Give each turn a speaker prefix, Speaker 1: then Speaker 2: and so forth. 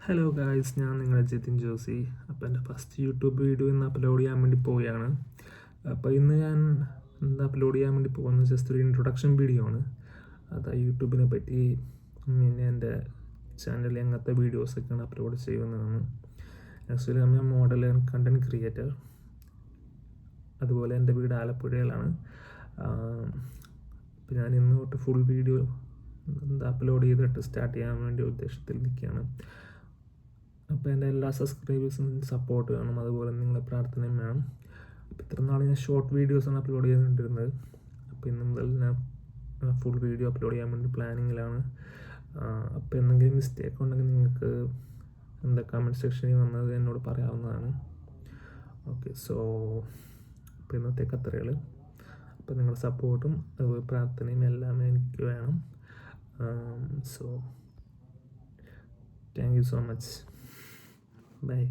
Speaker 1: Hello guys, ഞാൻ നിങ്ങളുടെ ജിതിൻ ജോസി. അപ്പോൾ എൻ്റെ ഫസ്റ്റ് യൂട്യൂബ് വീഡിയോ ഇന്ന് അപ്ലോഡ് ചെയ്യാൻ വേണ്ടി പോവുകയാണ്. അപ്പോൾ ഇന്ന് ഞാൻ അപ്ലോഡ് ചെയ്യാൻ വേണ്ടി പോകുന്നത് ജസ്റ്റ് ഒരു ഇൻട്രൊഡക്ഷൻ വീഡിയോ ആണ്. അത് യൂട്യൂബിനെ പറ്റി, പിന്നെ എൻ്റെ ചാനലിൽ അങ്ങനത്തെ വീഡിയോസൊക്കെയാണ് അപ്ലോഡ് ചെയ്യുന്നതാണ്. ആക്ച്വലി ഞാൻ മോഡൽ ആൻഡ് കണ്ടൻറ് ക്രിയേറ്റർ. അതുപോലെ എൻ്റെ വീട് ആലപ്പുഴയിലാണ്. അപ്പോൾ ഞാൻ ഇന്ന് തൊട്ട് ഫുൾ വീഡിയോ അപ്ലോഡ് ചെയ്തിട്ട് സ്റ്റാർട്ട് ചെയ്യാൻ വേണ്ടി ഉദ്ദേശത്തിൽ നിൽക്കുകയാണ്. അപ്പോൾ എൻ്റെ എല്ലാ സബ്സ്ക്രൈബേഴ്സും സപ്പോർട്ട് വേണം, അതുപോലെ നിങ്ങളുടെ പ്രാർത്ഥനയും വേണം. അപ്പോൾ ഇത്ര നാൾ ഞാൻ ഷോർട്ട് വീഡിയോസാണ് അപ്ലോഡ് ചെയ്തുകൊണ്ടിരുന്നത്. അപ്പോൾ ഇന്ന് മുതൽ ഞാൻ ഫുൾ വീഡിയോ അപ്ലോഡ് ചെയ്യാൻ വേണ്ടി പ്ലാനിങ്ങിലാണ്. അപ്പോൾ എന്തെങ്കിലും മിസ്റ്റേക്ക് ഉണ്ടെങ്കിൽ നിങ്ങൾക്ക് കമൻറ്റ് സെക്ഷനിൽ വന്നത് എന്നോട് പറയാവുന്നതാണ്. ഓക്കെ, സോ അപ്പോൾ ഇന്നത്തേക്ക് അത്രയുള്ളൂ. അപ്പോൾ നിങ്ങളുടെ സപ്പോർട്ടും അതുപോലെ പ്രാർത്ഥനയും എല്ലാം എനിക്ക് വേണം. So thank you so much. Bye.